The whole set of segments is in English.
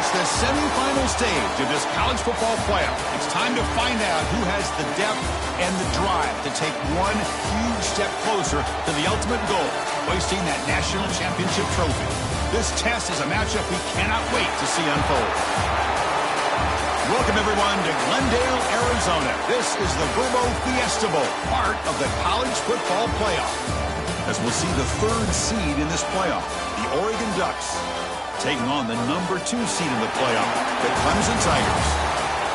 It's the semifinal stage of this college football playoff. It's time to find out who has the depth and the drive to take one huge step closer to the ultimate goal, hoisting that national championship trophy. This test is a matchup we cannot wait to see unfold. Welcome, everyone, to Glendale, Arizona. This is the Verbo Fiesta Bowl, part of the college football playoff. As we'll see the third seed in this playoff, the Oregon Ducks, taking on the number 2 seed in the playoff, the Clemson Tigers.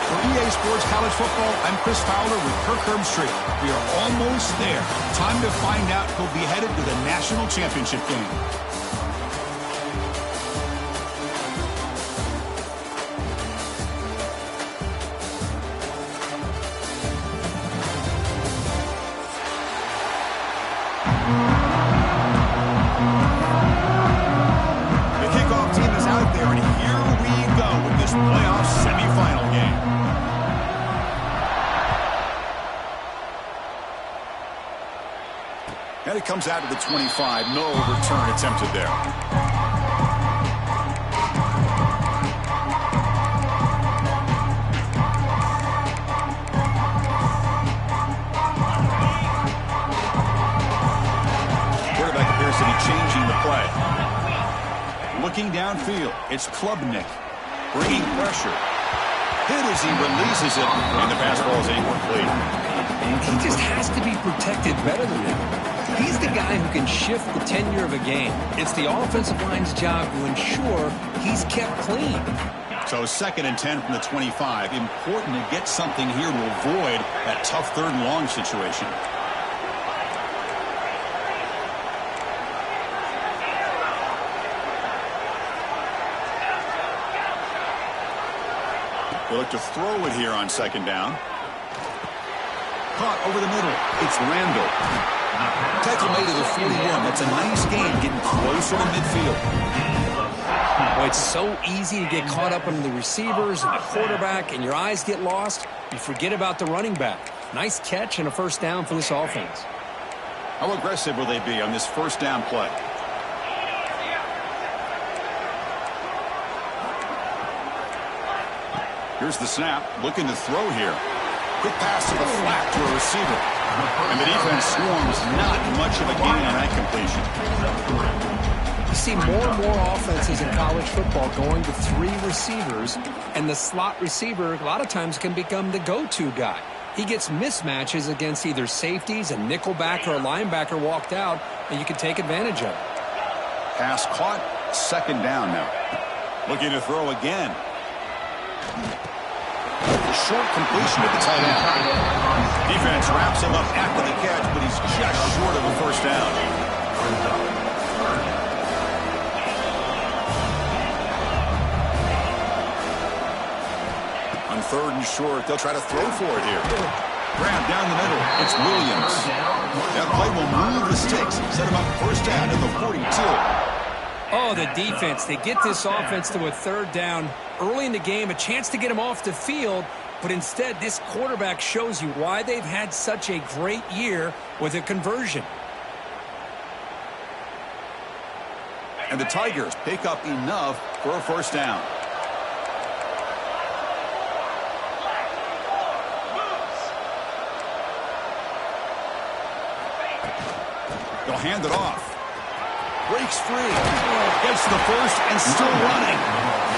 For EA Sports College Football, I'm Chris Fowler with Kirk Herbstreit. We are almost there. Time to find out who'll be headed to the national championship game. And it comes out to the 25. No return attempted there. Quarterback appears to be changing the play. Looking downfield, it's Klubnik. Bringing pressure. Hit as he releases it, and the pass ball is incomplete. He just has to be protected better than that. He's the guy who can shift the tenure of a game. It's the offensive line's job to ensure he's kept clean. So 2nd and 10 from the 25. Important to get something here to avoid that tough 3rd and long situation. They look to throw it here on 2nd down. Caught over the middle. It's Randall. Tackle made to the 41. That's a nice game getting closer to midfield. Well, it's so easy to get caught up in the receivers and the quarterback, and your eyes get lost. You forget about the running back. Nice catch and a 1st down for this offense. How aggressive will they be on this 1st down play? Here's the snap. Looking to throw here. Quick pass to the flat to a receiver. And the defense swarms not much of a gain on that completion. You see more and more offenses in college football going to 3 receivers, and the slot receiver a lot of times can become the go-to guy. He gets mismatches against either safeties, a nickelback, or a linebacker walked out, and you can take advantage of it. Pass caught, 2nd down now. Looking to throw again. A short completion to the tight end. Defense wraps him up after the catch, but he's just short of a 1st down. On 3rd and short, they'll try to throw for it here. Grab down the middle. It's Williams. That play will move the sticks. Set him up 1st down at the 42. Oh, the defense. They get this offense to a 3rd down early in the game, a chance to get him off the field. But instead, this quarterback shows you why they've had such a great year with a conversion. And the Tigers pick up enough for a 1st down. They'll hand it off. Breaks free. Gets the 1st and still running.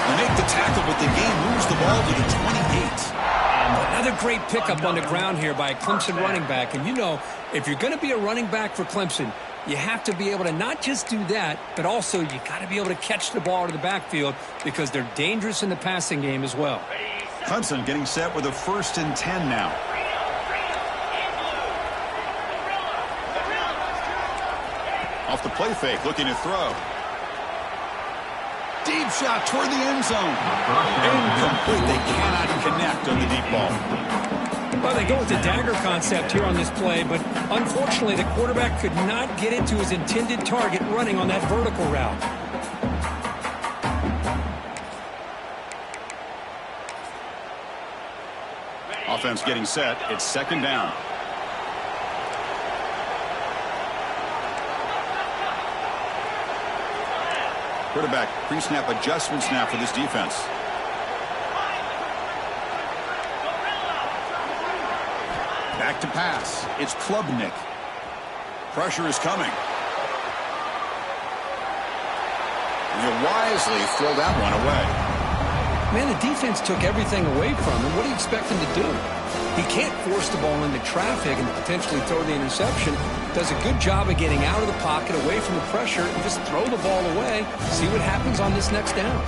They make the tackle, but the game moves the ball to the 28. Another great pickup on the ground here by a Clemson running back. And you know, if you're going to be a running back for Clemson, you have to be able to not just do that, but also you got to be able to catch the ball to the backfield because they're dangerous in the passing game as well. Clemson getting set with a 1st and 10 now. Off the play fake, looking to throw. Deep shot toward the end zone. Incomplete. They cannot connect on the deep ball. Well, they go with the dagger concept here on this play, but unfortunately the quarterback could not get it to his intended target running on that vertical route. Offense getting set. It's 2nd down. Quarterback pre-snap adjustment snap for this defense. Back to pass. It's Klubnik. Pressure is coming. And he'll wisely throw that one away. Man, the defense took everything away from him. What do you expect him to do? He can't force the ball into traffic and potentially throw the interception. Does a good job of getting out of the pocket, away from the pressure, and just throw the ball away. See what happens on this next down.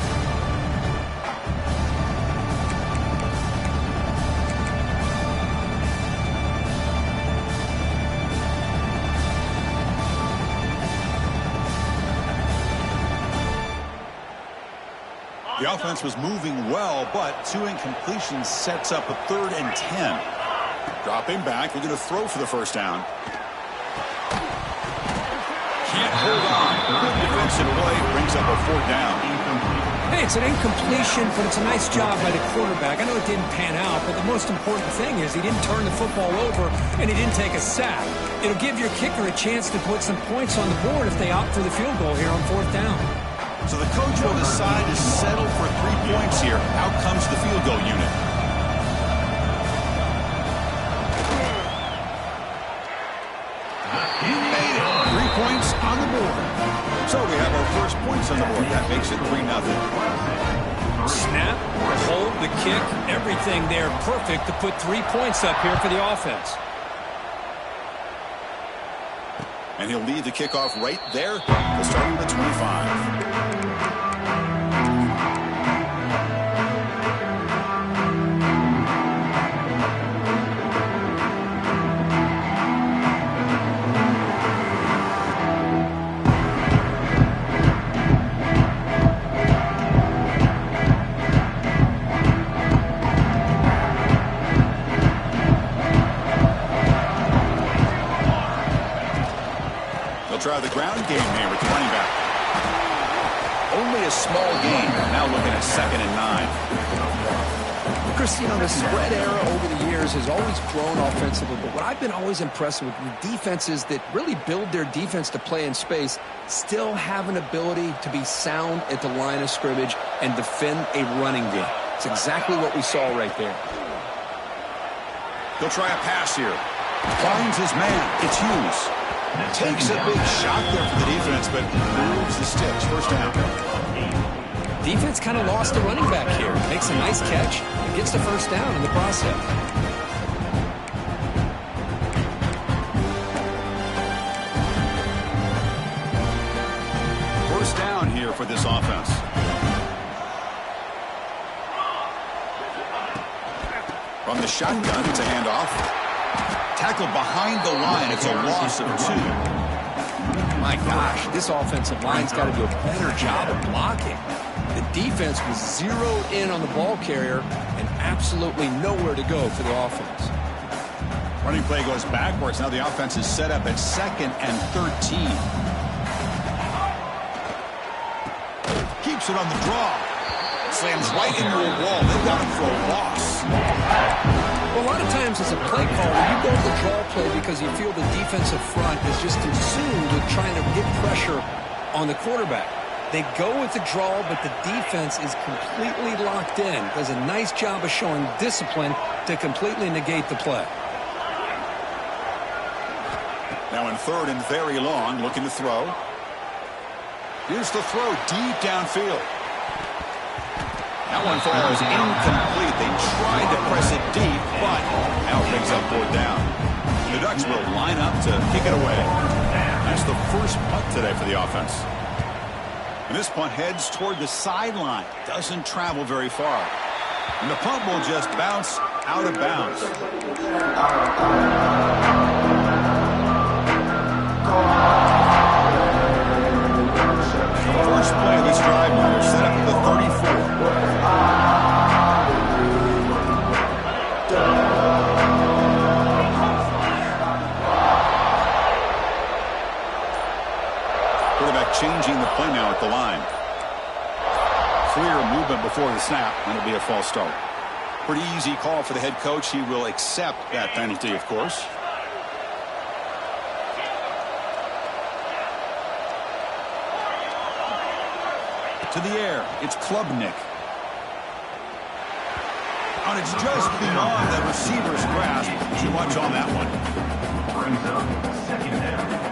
The offense was moving well, but 2 incompletions sets up a 3rd and 10. Dropping back, they're going to throw for the first down. Can't hold on. Good defensive play brings up a 4th down. Hey, it's an incompletion, but it's a nice job by the quarterback. I know it didn't pan out, but the most important thing is he didn't turn the football over and he didn't take a sack. It'll give your kicker a chance to put some points on the board if they opt for the field goal here on 4th down. So the coach will decide to settle for 3 points here. Out comes the field goal unit. He made it. 3 points on the board. So we have our first points on the board. That makes it 3-0. Snap, the hold, the kick, everything there perfect to put 3 points up here for the offense. And he'll lead the kickoff right there. We'll start with the 25. Try the ground game here with the running back. Only a small gain. Now looking at 2nd and 9. Chris, the spread era over the years has always grown offensively, but what I've been always impressed with the defenses that really build their defense to play in space still have an ability to be sound at the line of scrimmage and defend a running game. It's exactly what we saw right there. He'll try a pass here. Finds his man. It's Hughes. Takes a big shot there for the defense, but moves the sticks. First down. Defense kind of lost the running back here. Makes a nice catch and gets the first down in the process. First down here for this offense. From the shotgun, it's a handoff. Tackled behind the line. It's a loss of 2. My gosh, this offensive line's got to do a better job of blocking. The defense was zeroed in on the ball carrier and absolutely nowhere to go for the offense. Running play goes backwards. Now the offense is set up at 2nd and 13. Keeps it on the draw. Slams right into a wall. They've got him for a loss. Well, a lot of times as a play caller, you go to the draw play because you feel the defensive front is just consumed with trying to get pressure on the quarterback. They go with the draw, but the defense is completely locked in. Does a nice job of showing discipline to completely negate the play. Now in 3rd and very long, looking to throw. Here's the throw deep downfield. That one falls incomplete. They tried to press it deep, but now it brings up 4th down. The Ducks will line up to kick it away. That's the first punt today for the offense. And this punt heads toward the sideline. Doesn't travel very far. And the punt will just bounce out of bounds. First play of this drive here, set up at the 34. Quarterback changing the play now at the line. Clear movement before the snap, and it'll be a false start. Pretty easy call for the head coach. He will accept that penalty, of course. To the air, it's Klubnik. and it's just beyond the receiver's grasp. Too much on that one. Brings up second down.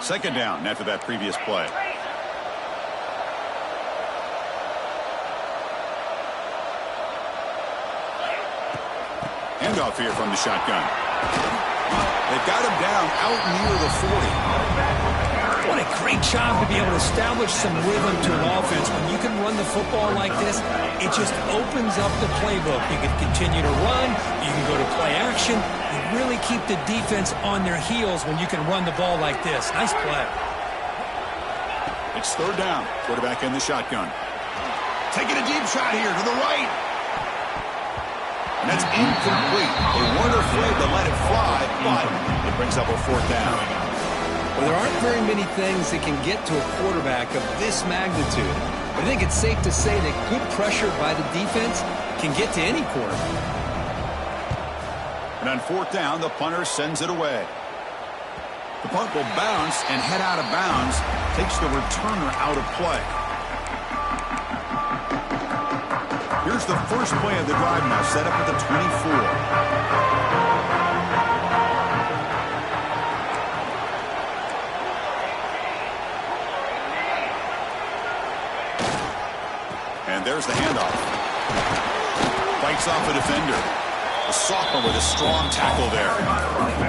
Second down after that previous play. Handoff here from the shotgun. They've got him down out near the 40. What a great job to be able to establish some rhythm to an offense. When you can run the football like this, it just opens up the playbook. You can continue to run. You can go to play action. You really keep the defense on their heels when you can run the ball like this. Nice play. It's third down. Quarterback in the shotgun. Taking a deep shot here to the right. And that's incomplete. They weren't afraid to let it fly, but it brings up a fourth down. Well, there aren't very many things that can get to a quarterback of this magnitude. But I think it's safe to say that good pressure by the defense can get to any quarterback. And on fourth down, the punter sends it away. The punt will bounce and head out of bounds. Takes the returner out of play. Here's the first play of the drive now, set up at the 24. And there's the handoff. Fights off a defender. The sophomore with a strong tackle there.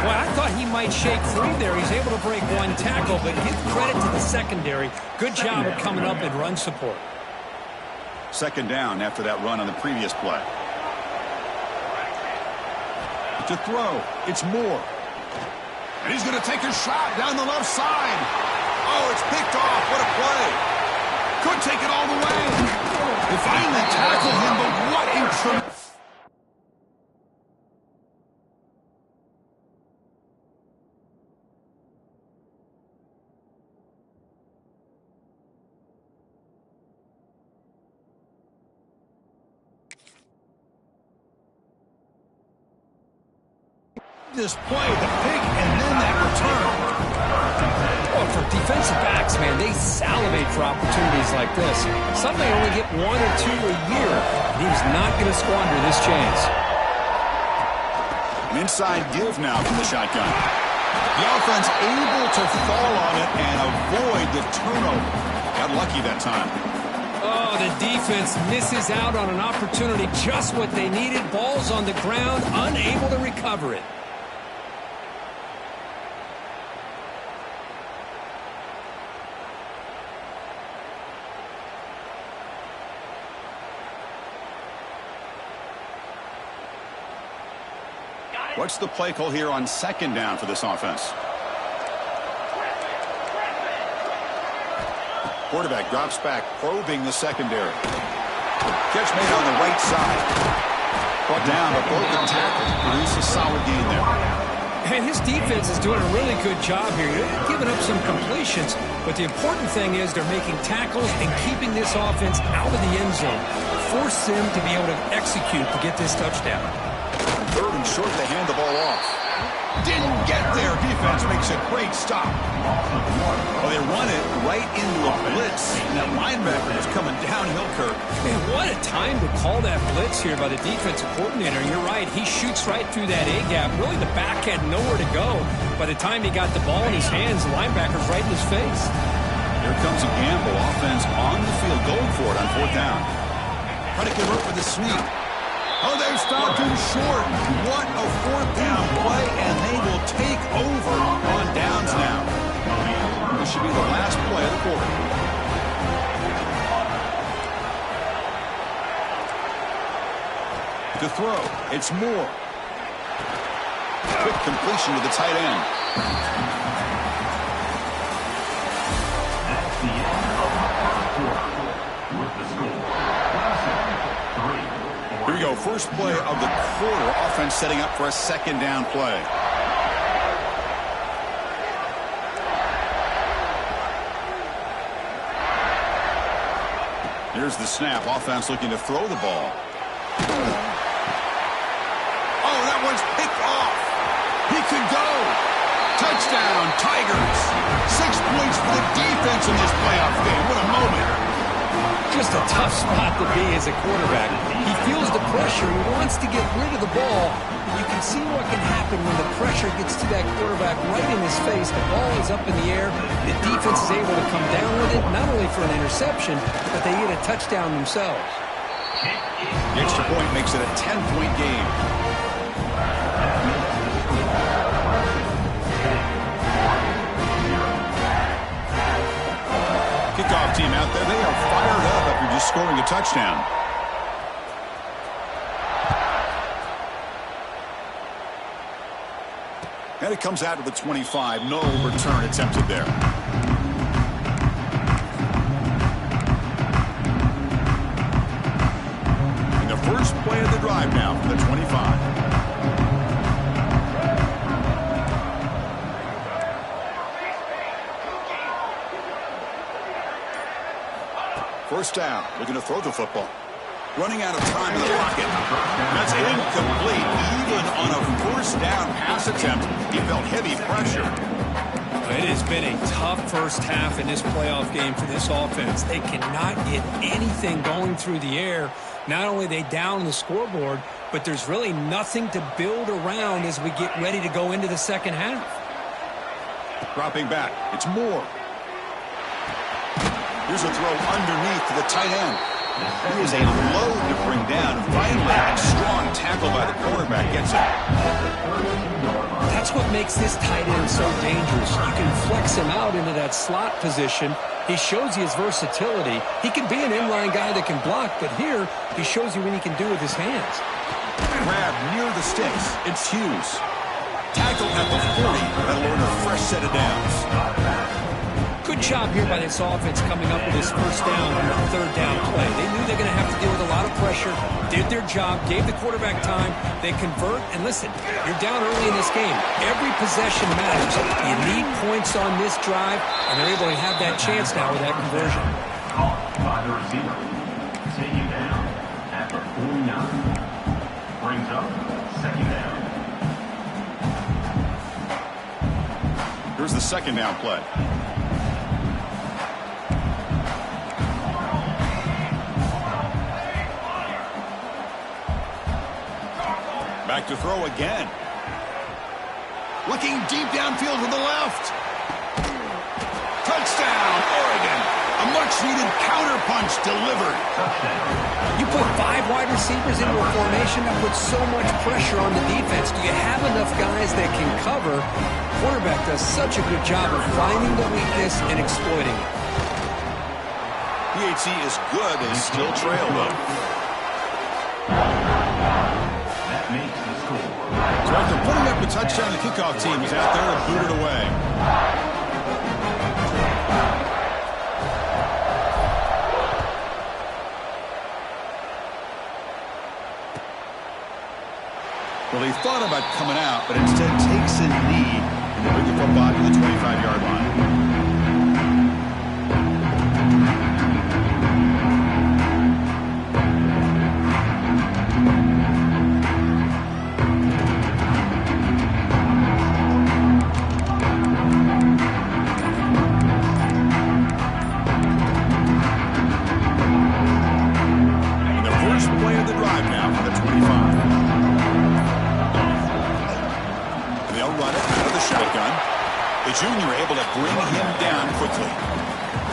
Boy, I thought he might shake free there. He's able to break one tackle, but give credit to the secondary. Good job of coming up in run support. Second down after that run on the previous play. To throw, it's Moore. And he's going to take a shot down the left side. Oh, it's picked off. What a play. Could take it all the way. They finally tackled him, but what in this play, the pick, and then that return. Oh, for defensive backs, man, they salivate for opportunities like this. Some may only get one or two a year. And he's not going to squander this chance. An inside give now from the shotgun. The offense able to fall on it and avoid the turnover. Got lucky that time. Oh, the defense misses out on an opportunity, just what they needed. Ball's on the ground, unable to recover it. What's the play call here on second down for this offense? Quarterback drops back, probing the secondary. Catch made on the right side. Brought down, but broken tackle. Produce a solid gain there. And his defense is doing a really good job here. They're giving up some completions, but the important thing is they're making tackles and keeping this offense out of the end zone. Force them to be able to execute to get this touchdown. Third and short, they hand the ball off. Didn't get there. Defense makes a great stop. Well, they run it right into a blitz, and that linebacker was coming downhill, Kirk. Man, what a time to call that blitz here by the defensive coordinator. You're right. He shoots right through that A-gap. Really, the back had nowhere to go. By the time he got the ball in his hands, the linebacker's right in his face. Here comes a gamble. Offense on the field, going for it on fourth down. Try to convert with a sneak. Oh, they stopped him short. What a fourth down play, and they will take over on downs now. This should be the last play of the quarter. To throw, it's Moore. Quick completion to the tight end. That's the end of the first quarter with the score. Here we go, first play of the quarter. Offense setting up for a second down play. Here's the snap. Offense looking to throw the ball. Oh, that one's picked off. He could go. Touchdown, Tigers. 6 points for the defense in this playoff game. What a moment. Just a tough spot to be as a quarterback. He feels the pressure. He wants to get rid of the ball. You can see what can happen when the pressure gets to that quarterback right in his face. The ball is up in the air. The defense is able to come down with it, not only for an interception, but they get a touchdown themselves. The extra point makes it a 10-point game. Kickoff team out there. They are fired up after just scoring a touchdown. And it comes out to the 25. No return attempted there. And the first play of the drive now from the 25. First down, looking to throw the football. Running out of time in the pocket. That's incomplete. Even on a first down pass attempt, he felt heavy pressure. It has been a tough first half in this playoff game for this offense. They cannot get anything going through the air. Not only are they down the scoreboard, but there's really nothing to build around as we get ready to go into the second half. Dropping back. It's Moore. Here's a throw underneath to the tight end. He is a load to bring down. Finally, a strong tackle by the quarterback gets it. That's what makes this tight end so dangerous. You can flex him out into that slot position. He shows you his versatility. He can be an inline guy that can block, but here he shows you what he can do with his hands. Grab near the sticks. It's Hughes. Tackle at the 40. That'll earn a fresh set of downs. Good job here by this offense coming up with this first down on the third down play. They knew they're going to have to deal with a lot of pressure, did their job, gave the quarterback time, they convert, and listen, you're down early in this game. Every possession matters. You need points on this drive, and they're able to have that chance now with that conversion. Caught by the receiver. Taking down at the 49. Brings up second down. Here's the second down play. Back to throw again. Looking deep downfield to the left. Touchdown, Oregon. A much-needed counterpunch delivered. You put 5 wide receivers into a formation that puts so much pressure on the defense. Do you have enough guys that can cover? Quarterback does such a good job of finding the weakness and exploiting it. PHC is good and still trail, though. So after putting up a touchdown, the kickoff team is out there to boot it away. Well, he thought about coming out, but instead takes a knee and they bring the football to the 25-yard line. Junior able to bring him down quickly.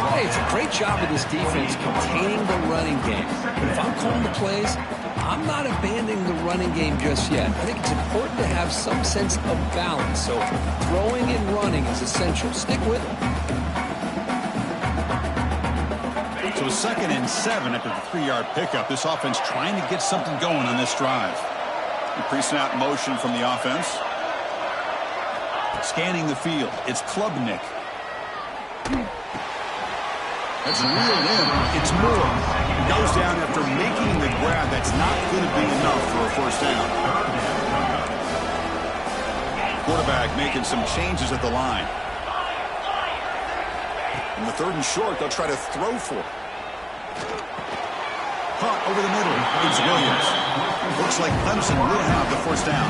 Hey, it's a great job of this defense containing the running game. But if I'm calling the plays, I'm not abandoning the running game just yet. I think it's important to have some sense of balance. So throwing and running is essential. Stick with it. So 2nd and 7 after the 3-yard pickup. This offense trying to get something going on this drive. The pre-snap motion from the offense. Scanning the field. It's Klubnik. That's reeled in. It's Moore. Goes down after making the grab. That's not going to be enough for a first down. Quarterback making some changes at the line. In the 3rd and short, they'll try to throw for it. caught over the middle. It's Williams. Looks like Clemson will have the first down.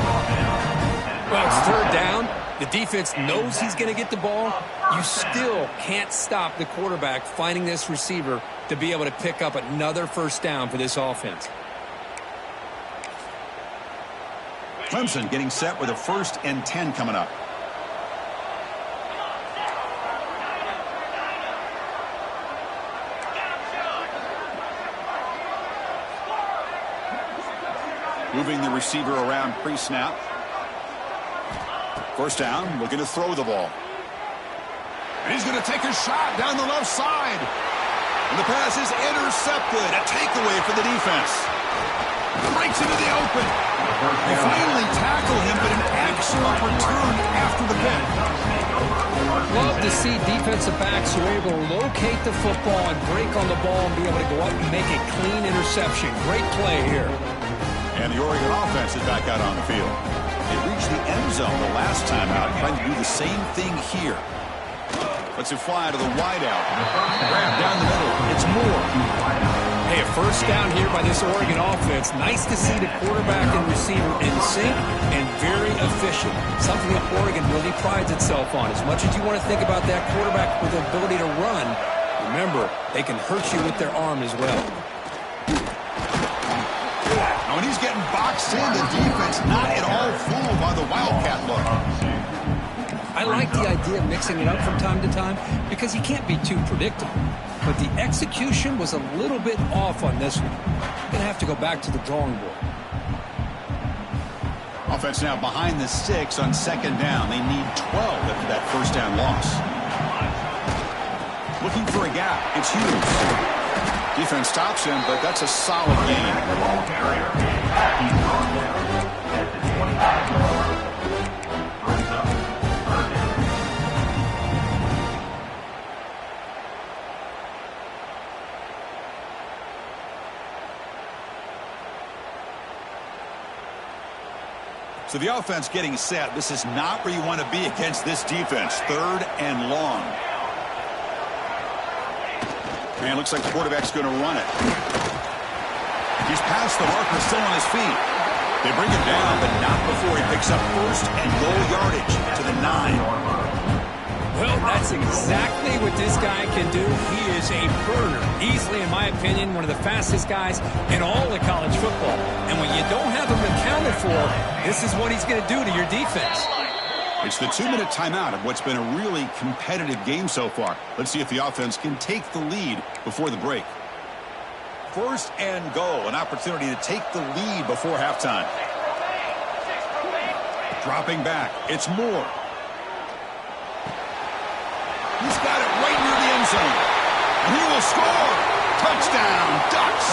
Well, it's third down. The defense knows he's going to get the ball. You still can't stop the quarterback finding this receiver to be able to pick up another first down for this offense. Clemson getting set with a 1st and 10 coming up. Moving the receiver around pre-snap. First down, looking to throw the ball. And he's going to take a shot down the left side. And the pass is intercepted. A takeaway for the defense. Breaks into the open. They finally tackle him, but an excellent return after the pick. Love to see defensive backs who are able to locate the football and break on the ball and be able to go up and make a clean interception. Great play here. And the Oregon offense is back out on the field. They reached the end zone the last time out, trying to do the same thing here. Lets it fly to the wideout. Grab down the middle. It's Moore. Hey, a first down here by this Oregon offense. Nice to see the quarterback and receiver in sync and very efficient. Something that Oregon really prides itself on. As much as you want to think about that quarterback with the ability to run, remember, they can hurt you with their arm as well. When he's getting boxed in, the defense not at all fooled by the Wildcat look. I like the idea of mixing it up from time to time because you can't be too predictable. But the execution was a little bit off on this one. Going to have to go back to the drawing board. Offense now behind the 6 on 2nd down. They need 12 after that first down loss. Looking for a gap. It's Hughes. Defense stops him, but that's a solid gain. So the offense getting set. This is not where you want to be against this defense. 3rd and long. Man, looks like the quarterback's going to run it. He's past the marker, still on his feet. They bring him down, but not before he picks up 1st and goal yardage to the 9. Well, that's exactly what this guy can do. He is a burner. Easily, in my opinion, one of the fastest guys in all of college football. And when you don't have him accounted for, this is what he's going to do to your defense. It's the 2-minute timeout of what's been a really competitive game so far. Let's see if the offense can take the lead before the break. 1st and goal, an opportunity to take the lead before halftime. Dropping back, it's Moore. He's got it right near the end zone. And he will score. Touchdown, Ducks.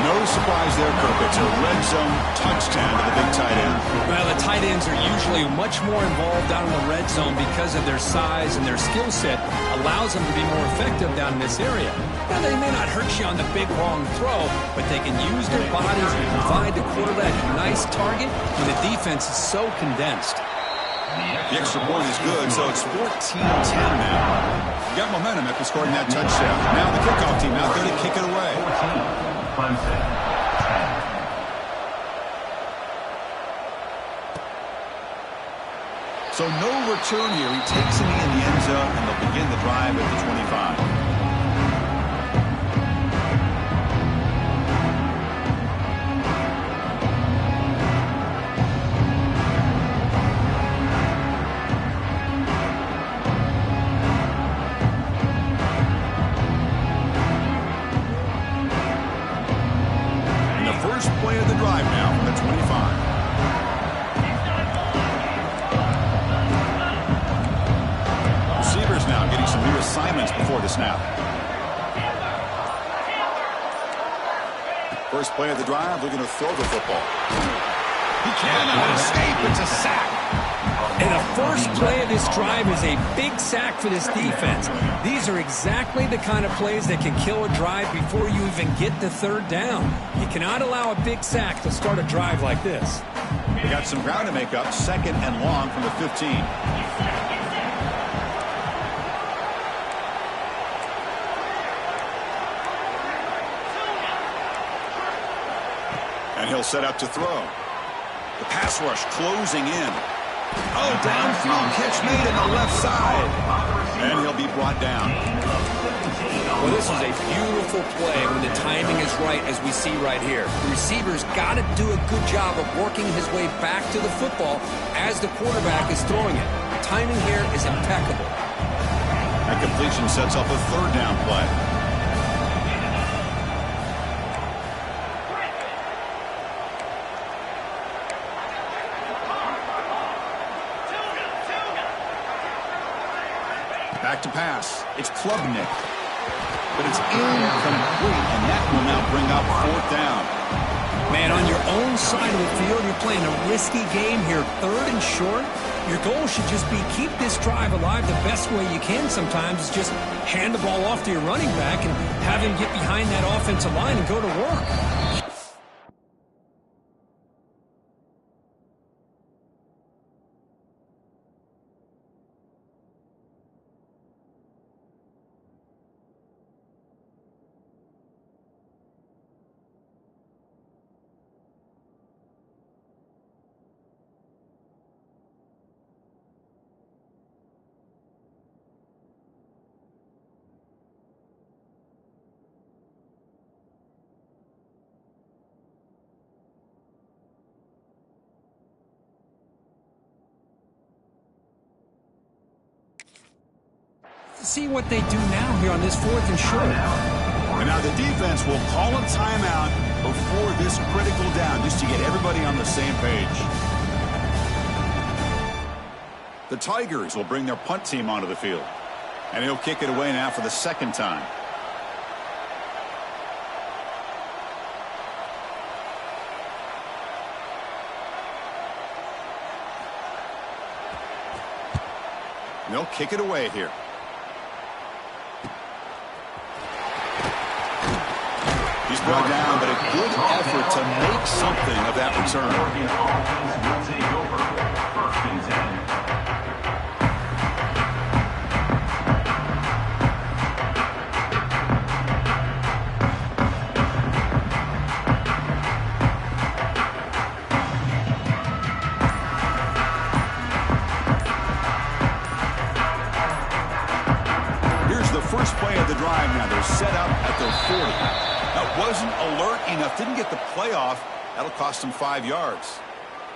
No surprise there, Kirk. It's a red zone touchdown to the big tight end. Well, the tight ends are usually much more involved down in the red zone because of their size and their skill set allows them to be more effective down in this area. Now, they may not hurt you on the big, long throw, but they can use their bodies to provide the quarterback a nice target when the defense is so condensed. The extra point is good, so it's 14-10 now. You got momentum after scoring that touchdown. Now the kickoff team out there to kick it away. So no return here. He takes it in the end zone, and they'll begin the drive at the 25. Play of the drive now from the 25. Receivers now getting some new assignments before the snap. First play of the drive, looking to throw the football. He cannot escape. It's a sack. And the first play of this drive is a big sack for this defense. These are exactly the kind of plays that can kill a drive before you even get the 3rd down. You cannot allow a big sack to start a drive like this. They got some ground to make up. 2nd and long from the 15. And he'll set up to throw. The pass rush closing in. Oh, downfield catch made in the left side. And he'll be brought down. Well, this is a beautiful play when the timing is right, as we see right here. The receiver's got to do a good job of working his way back to the football as the quarterback is throwing it. The timing here is impeccable. That completion sets up a third down play. Back to pass. It's Klubnik. But it's incomplete, and that will now bring up fourth down. Man, on your own side of the field, you're playing a risky game here. Third and short. Your goal should just be keep this drive alive the best way you can sometimes is just hand the ball off to your running back and have him get behind that offensive line and go to work. See what they do now here on this fourth and short. And now the defense will call a timeout before this critical down, just to get everybody on the same page. The Tigers will bring their punt team onto the field. And he'll kick it away now for the second time. And they'll kick it away here. He's brought down, but a good effort to make something of that return. Here's the first play of the drive now. They're set up at their 40. That wasn't alert enough. Didn't get the playoff. That'll cost them 5 yards.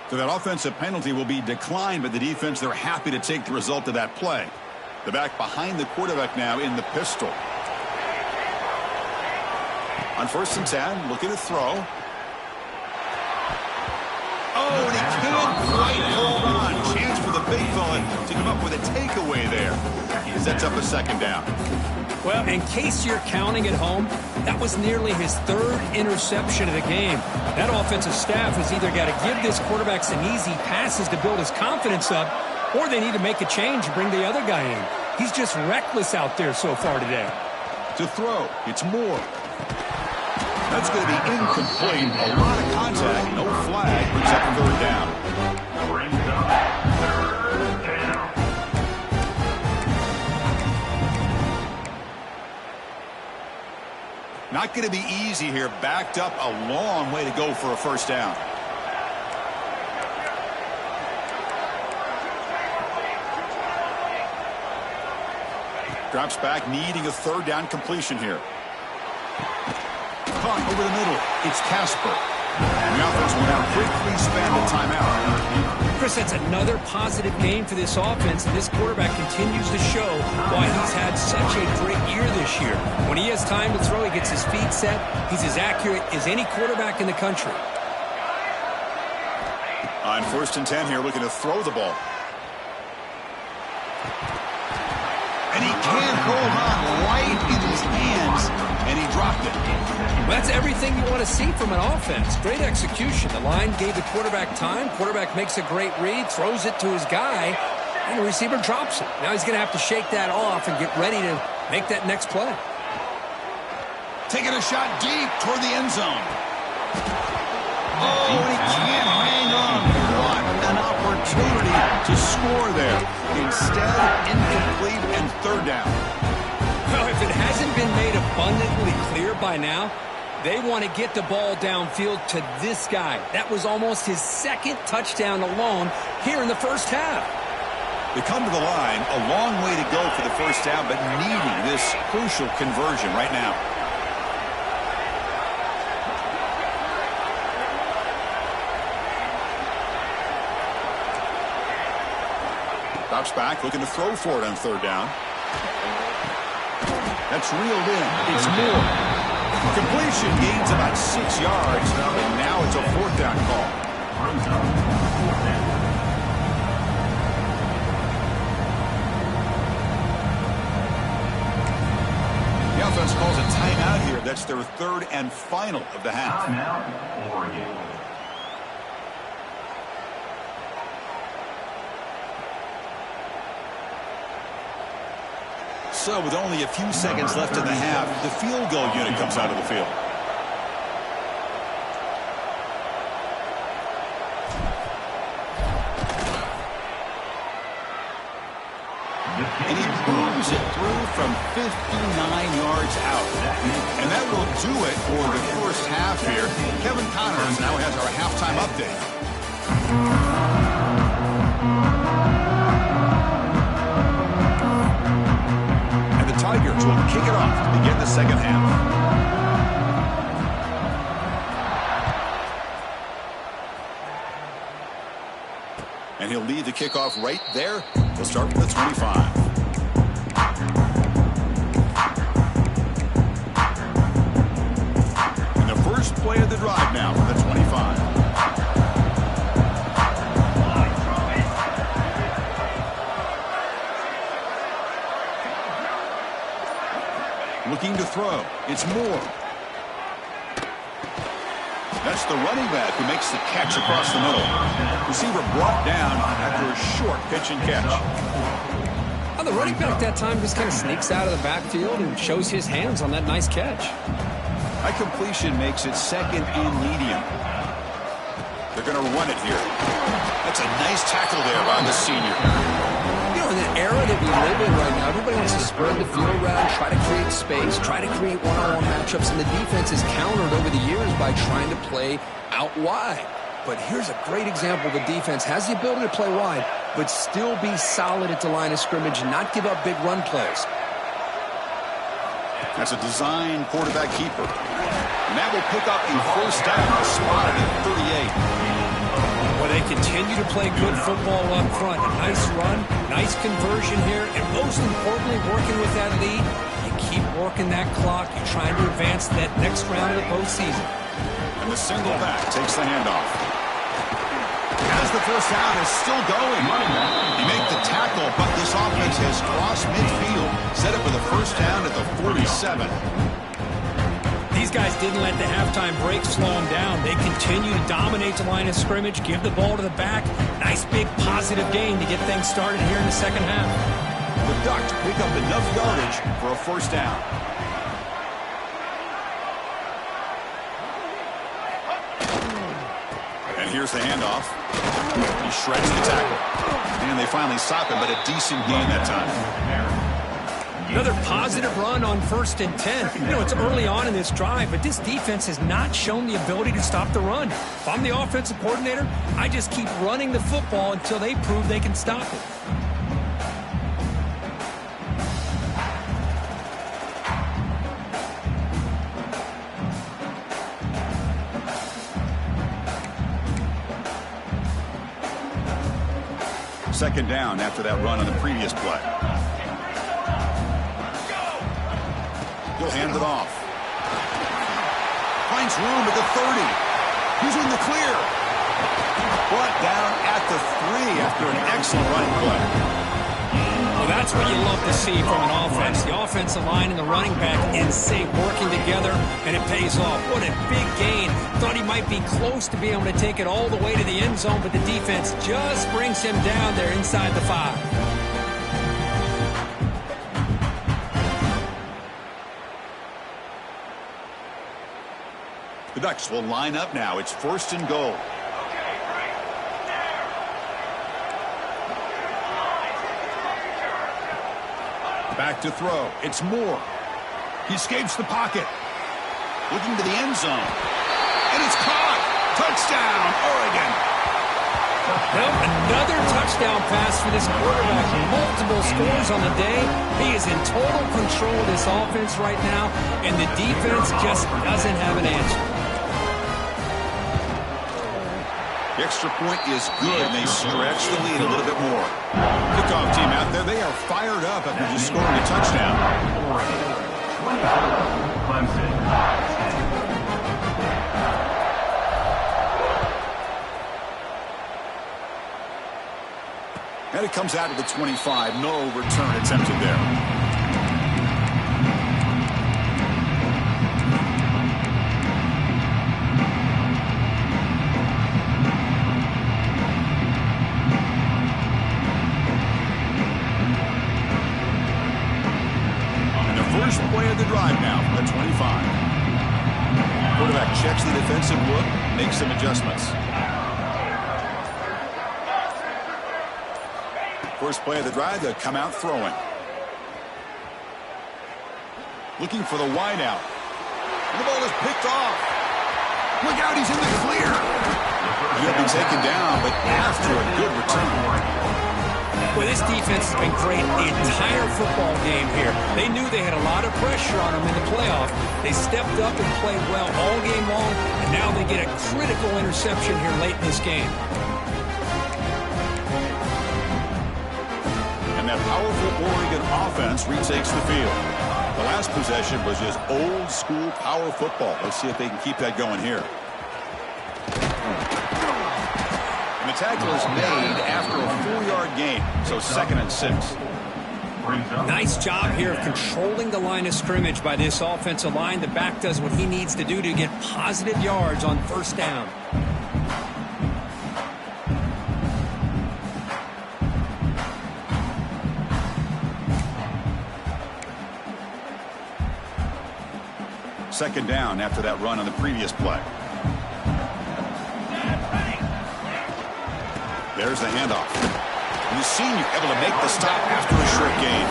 So that offensive penalty will be declined by the defense. They're happy to take the result of that play. The back behind the quarterback now in the pistol. On 1st and 10, looking to throw. Oh, and he can't quite hold on. Chance for the big fella to come up with a takeaway there. He sets up a second down. Well, in case you're counting at home, that was nearly his 3rd interception of the game. That offensive staff has either got to give this quarterback some easy passes to build his confidence up, or they need to make a change and bring the other guy in. He's just reckless out there so far today. To throw, it's Moore. That's going to be incomplete. A lot of contact, no flag, brings up 3rd down. Brings up 3rd down. Not going to be easy here. Backed up a long way to go for a 1st down. Drops back, needing a 3rd down completion here. Caught over the middle. It's Casper. And the offense will now quickly spend a timeout. Chris, that's another positive game for this offense, and this quarterback continues to show why he's had such a great year this year. When he has time to throw, he gets his feet set. He's as accurate as any quarterback in the country. On 1st and 10 here, looking to throw the ball. And he can't hold on right in his hands, and he dropped it. Well, that's everything you want to see from an offense. Great execution. The line gave the quarterback time. Quarterback makes a great read, throws it to his guy, and the receiver drops it. Now he's going to have to shake that off and get ready to make that next play. Taking a shot deep toward the end zone. Oh, and he can't hang on. What an opportunity to score there. Instead, incomplete and 3rd down. Well, if it hasn't been made abundantly clear by now, They want to get the ball downfield to this guy. That was almost his second touchdown alone here in the first half. They come to the line, a long way to go for the first down, but needing this crucial conversion right now. Drops back, looking to throw for it on third down. That's reeled in. It's Moore. Completion, gains about 6 yards, and now it's a fourth down call. The offense calls a timeout here. That's their third and final of the half. Timeout, Oregon. So with only a few seconds left in the half, the field goal unit comes out of the field. And he booms it through from 59 yards out. And that will do it for the first half here. Kevin Connors now has our halftime update. Tigers will kick it off to begin the second half. And he'll lead the kickoff right there. He'll start from the 25. And the first play of the drive now from the 25. Looking to throw. It's Moore. That's the running back who makes the catch across the middle. Receiver brought down after a short pitch and catch. Well, the running back that time just kind of sneaks out of the backfield and shows his hands on that nice catch. That completion makes it second and medium. They're going to run it here. That's a nice tackle there by the senior. You know, in the era that we live in right now, everybody wants to spread the field around, try to create space, try to create one-on-one matchups, and the defense is countered over the years by trying to play out wide. But here's a great example. The defense has the ability to play wide, but still be solid at the line of scrimmage and not give up big run plays. That's a design quarterback keeper. And that will pick up a first down, spotted at 38. Well, they continue to play good football up front. A nice run, nice conversion here, and most importantly, working with that lead, you keep working that clock. You're trying to advance to that next round of the postseason. And the single back takes the handoff. As the first down is still going. He made the tackle, but this offense has crossed midfield, set up for the first down at the 47. These guys didn't let the halftime break slow them down. They continue to dominate the line of scrimmage, give the ball to the back. Nice big positive gain to get things started here in the second half. The Ducks pick up enough yardage for a first down. And here's the handoff. He shreds the tackle. And they finally stop him, but a decent gain that time. Another positive run on 1st and 10. You know, it's early on in this drive, but this defense has not shown the ability to stop the run. If I'm the offensive coordinator, I just keep running the football until they prove they can stop it. Second down after that run on the previous play. He'll hand it off. Finds room at the 30. He's in the clear. Brought down at the 3 after an excellent running play. Well, that's what you love to see from an offense. The offensive line and the running back in sync, working together, and it pays off. What a big gain. Thought he might be close to being able to take it all the way to the end zone, but the defense just brings him down there inside the 5. The Ducks will line up now. It's 1st and goal. Back to throw. It's Moore. He escapes the pocket. Looking to the end zone. And it's caught. Touchdown, Oregon. Well, another touchdown pass for this quarterback. Multiple scores on the day. He is in total control of this offense right now, and the defense just doesn't have an answer. The extra point is good, and they stretch the lead a little bit more. Kickoff team out there, they are fired up after just scoring a touchdown. And it comes out of the 25. No return attempted there. And the first play of the drive now from the 25. Quarterback checks the defensive look, makes some adjustments. First play of the drive, they'll come out throwing. Looking for the wide out. And the ball is picked off. Look out, he's in the clear. He'll be taken down, but after a good return. Well, this defense has been great the entire football game here. They knew they had a lot of pressure on them in the playoff. They stepped up and played well all game long, and now they get a critical interception here late in this game. That powerful Oregon offense retakes the field. The last possession was just old school power football. Let's see if they can keep that going here. And the tackle is made after a 4-yard gain, so 2nd and 6. Nice job here of controlling the line of scrimmage by this offensive line. The back does what he needs to do to get positive yards on first down. Second down after that run on the previous play. There's the handoff. And the senior able to make the stop after a short gain.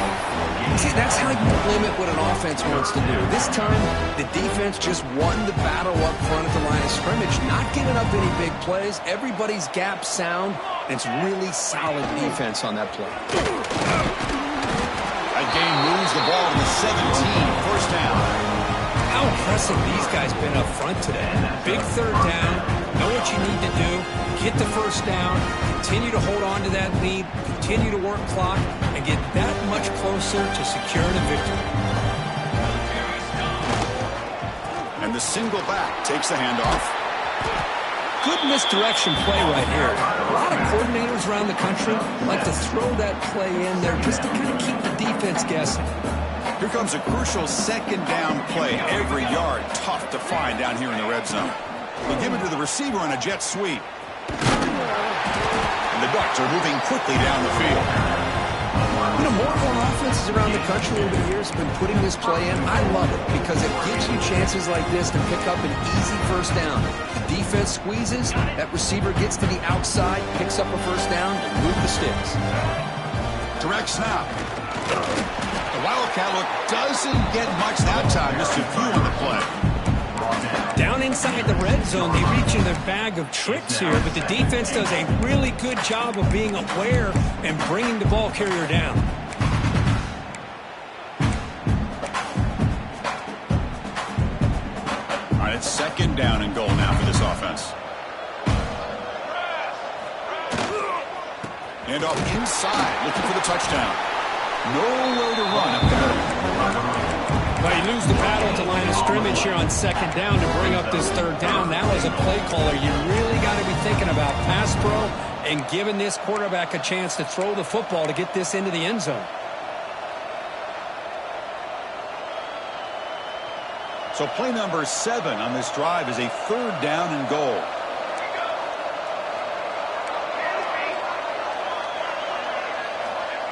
See, that's how you limit what an offense wants to do. This time, the defense just won the battle up front at the line of scrimmage, not giving up any big plays. Everybody's gap sound, and it's really solid defense on that play. That gain moves the ball to the 17, first down. How impressive these guys been up front today. Big third down, know what you need to do, get the first down, continue to hold on to that lead, continue to work clock, and get that much closer to securing a victory. And the single back takes the handoff. Good misdirection play right here. A lot of coordinators around the country like to throw that play in there just to kind of keep the defense guessing. Here comes a crucial second down play. Every yard tough to find down here in the red zone. They give it to the receiver on a jet sweep. And the Ducks are moving quickly down the field. You know, more and more offenses around the country over the years have been putting this play in. I love it because it gives you chances like this to pick up an easy first down. The defense squeezes, that receiver gets to the outside, picks up a first down, and move the sticks. Direct snap. The Wildcat look doesn't get much that time. Just a few on the play. Down inside the red zone, they reach in their bag of tricks here, but the defense does a really good job of being aware and bringing the ball carrier down. All right, it's second down and goal now for this offense. And off inside, looking for the touchdown. Nowhere to run up the middle. Well, you lose the battle at the line of scrimmage here on second down to bring up this third down. Now as a play caller, you really got to be thinking about pass pro and giving this quarterback a chance to throw the football to get this into the end zone. So play number 7 on this drive is a third down and goal.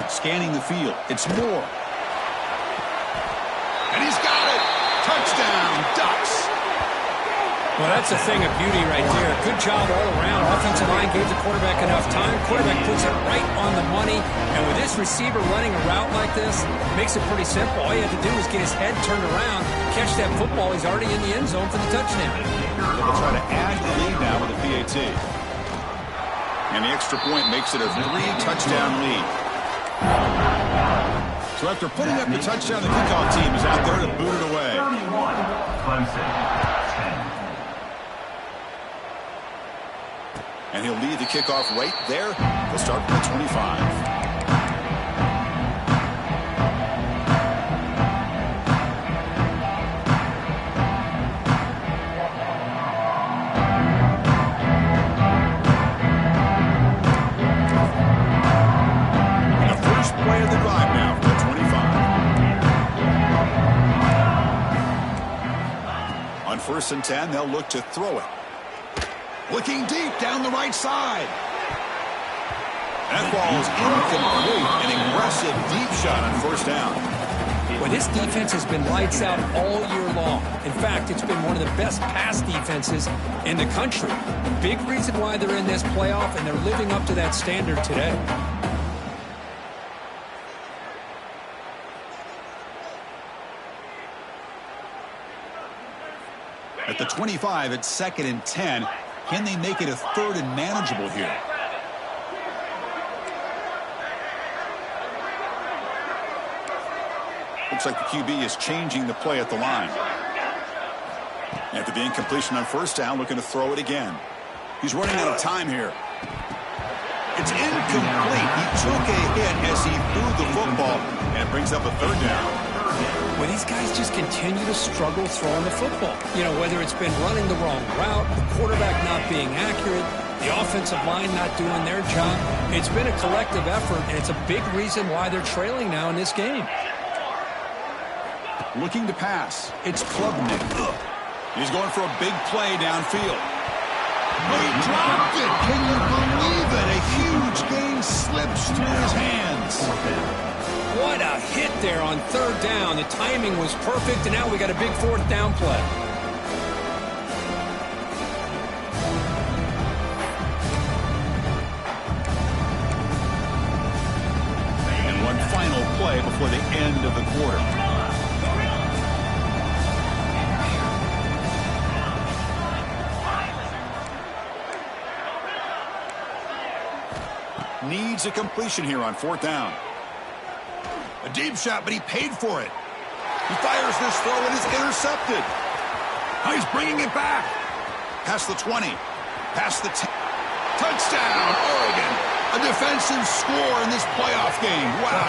Scanning the field. It's Moore. And he's got it. Touchdown, Ducks. Well, that's a thing of beauty right there. Good job all around. Offensive line gave the quarterback enough time. Quarterback puts it right on the money. And with this receiver running a route like this, makes it pretty simple. All you have to do is get his head turned around, catch that football. He's already in the end zone for the touchdown. They'll try to add the lead now with a PAT. And the extra point makes it a 3-touchdown lead. So after putting up the touchdown, the kickoff team is out there to boot it away. 31, Clemson. And he'll lead the kickoff right there. They'll start from the 25. First and 10, they'll look to throw it. Looking deep down the right side. That ball is incomplete. An aggressive deep shot on first down. Well, this defense has been lights out all year long. In fact, it's been one of the best pass defenses in the country. Big reason why they're in this playoff, and they're living up to that standard today. At the 25, it's 2nd and 10. Can they make it a 3rd and manageable here? Looks like the QB is changing the play at the line. After the incompletion on first down, looking to throw it again. He's running out of time here. It's incomplete. He took a hit as he threw the football, and it brings up a 3rd down. Well, these guys just continue to struggle throwing the football. You know, whether it's been running the wrong route, the quarterback not being accurate, the offensive line not doing their job. It's been a collective effort, and it's a big reason why they're trailing now in this game. Looking to pass. It's Klubnik. He's going for a big play downfield. Oh, he dropped it. Can you believe it? A huge gain slips through his hands. What a hit there on 3rd down. The timing was perfect, and now we got a big 4th down play. And one final play before the end of the quarter. Needs a completion here on 4th down. A deep shot, but he paid for it. He fires this throw and is intercepted. Now he's bringing it back. Past the 20. Past the 10. Touchdown, Oregon. A defensive score in this playoff game. Wow.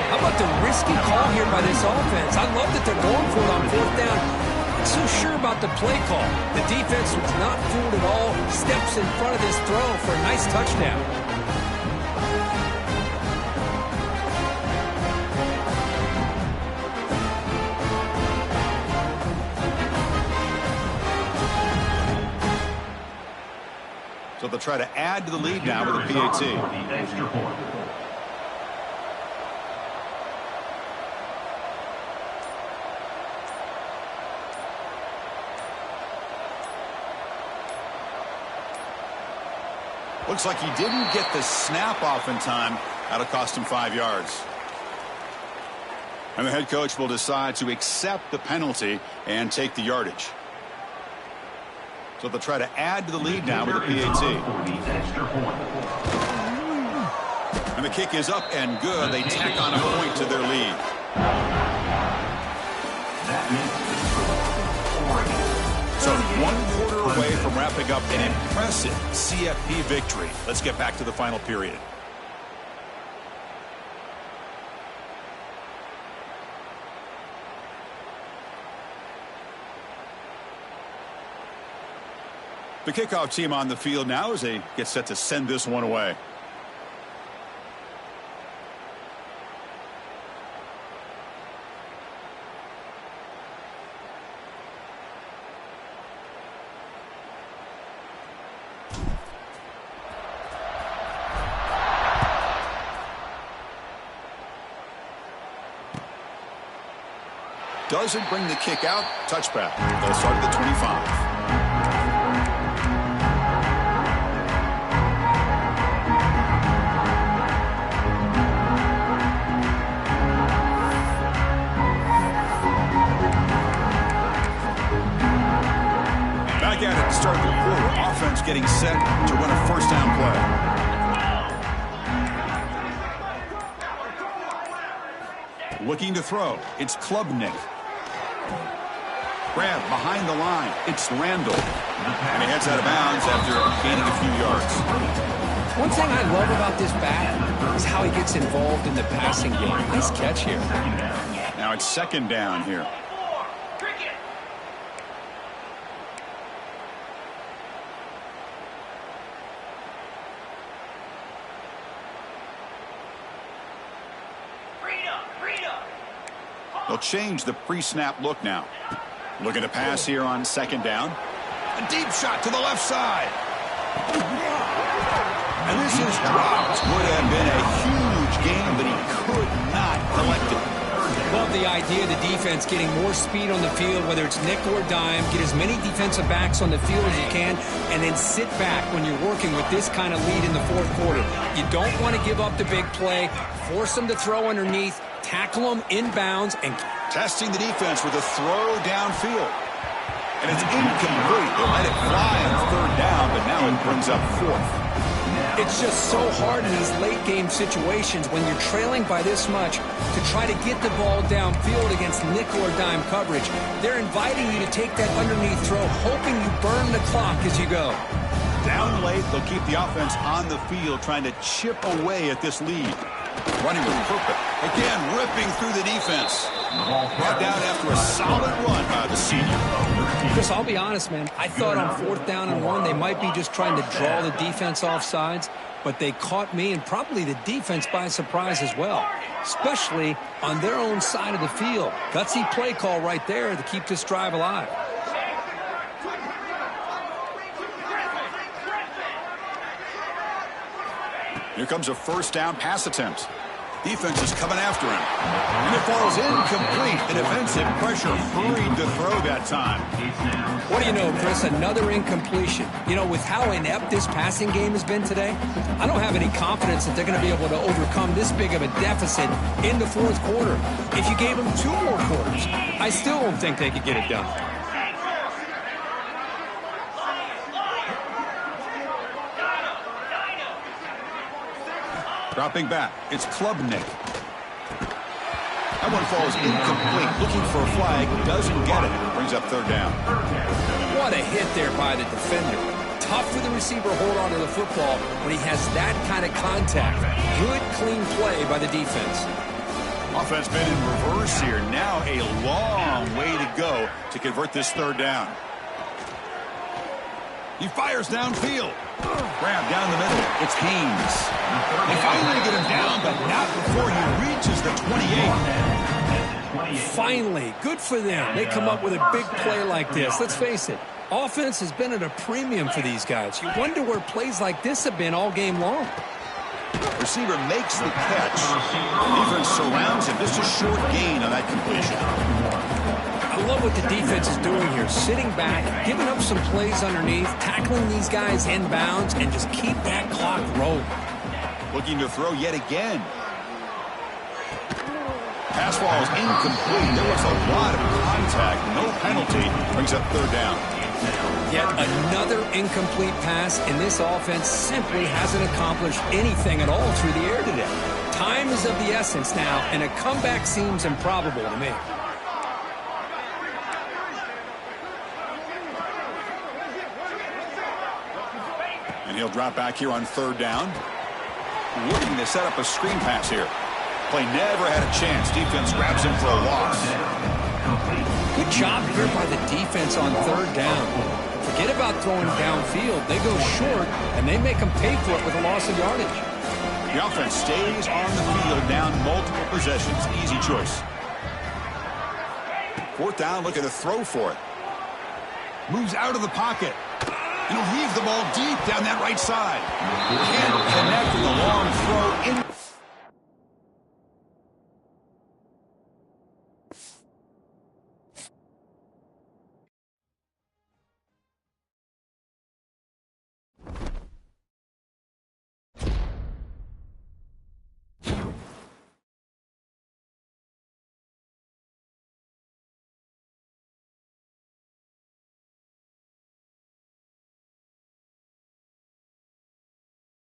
How about the risky call here by this offense? I love that they're going for it on 4th down. Not so sure about the play call. The defense was not fooled at all. Steps in front of this throw for a nice touchdown. So they'll try to add to the lead now with a PAT. Looks like he didn't get the snap off in time. That'll cost him 5 yards. And the head coach will decide to accept the penalty and take the yardage. So they'll try to add to the lead now with a PAT. And the kick is up and good. They tack on a point to their lead. So 1 quarter away from wrapping up an impressive CFP victory. Let's get back to the final period. The kickoff team on the field now as they get set to send this one away. doesn't bring the kick out. Touchback. They'll start at the 25. Back at it to start the quarter. Offense getting set to run a first down play. Looking to throw. It's Klubnik. Grab behind the line. It's Randall. And he heads out of bounds after gaining a few yards. One thing I love about this back is how he gets involved in the passing game. Nice catch here. Now it's second down here. They'll change the pre-snap look now. Looking to pass here on second down. A deep shot to the left side. And this is dropped. Would have been a huge gain, but he could not collect it. Love the idea of the defense getting more speed on the field, whether it's nickel or dime. Get as many defensive backs on the field as you can, and then sit back when you're working with this kind of lead in the fourth quarter. You don't want to give up the big play. Force them to throw underneath. Tackle them inbounds and testing the defense with a throw downfield. And it's incomplete. They'll let it fly on third down, but now it brings up fourth. It's just so hard in these late game situations when you're trailing by this much to try to get the ball downfield against nickel or dime coverage. They're inviting you to take that underneath throw, hoping you burn the clock as you go. Down late, they'll keep the offense on the field trying to chip away at this lead. Running with purpose. Again, ripping through the defense. Brought down after a solid run by the senior. Chris, I'll be honest, man. I thought on 4th down and 1, they might be just trying to draw the defense off sides, but they caught me and probably the defense by surprise as well, especially on their own side of the field. Gutsy play call right there to keep this drive alive. Here comes a first down pass attempt. Defense is coming after him. And it falls incomplete. The defensive pressure hurried to throw that time. What do you know, Chris? Another incompletion. You know, with how inept this passing game has been today, I don't have any confidence that they're going to be able to overcome this big of a deficit in the fourth quarter. If you gave them 2 more quarters, I still don't think they could get it done. Dropping back, it's Klubnik. That one falls incomplete. Looking for a flag, doesn't get it. Brings up third down. What a hit there by the defender. Tough for the receiver to hold on to the football when he has that kind of contact. Good, clean play by the defense. Offense been in reverse here. Now a long way to go to convert this third down. He fires downfield. Grab down the middle. It's Haynes. They finally get him down, but not before he reaches the 28. Finally, good for them. They come up with a big play like this. Let's face it, offense has been at a premium for these guys. You wonder where plays like this have been all game long. Receiver makes the catch. Defense surrounds him. Just a short gain on that completion. I love what the defense is doing here. Sitting back, giving up some plays underneath, tackling these guys inbounds, and just keep that clock rolling. Looking to throw yet again. Pass ball is incomplete. There was a lot of contact. No penalty. Brings up third down. Yet another incomplete pass, and this offense simply hasn't accomplished anything at all through the air today. Time is of the essence now, and a comeback seems improbable to me. And he'll drop back here on third down. Looking to set up a screen pass here. Play never had a chance. Defense grabs him for a loss. Good job here by the defense on third down. Forget about throwing downfield. They go short, and they make them pay for it with a loss of yardage. The offense stays on the field down multiple possessions. Easy choice. Fourth down, looking to throw for it. Moves out of the pocket. And he'll heave the ball deep down that right side. Can't connect with a long throw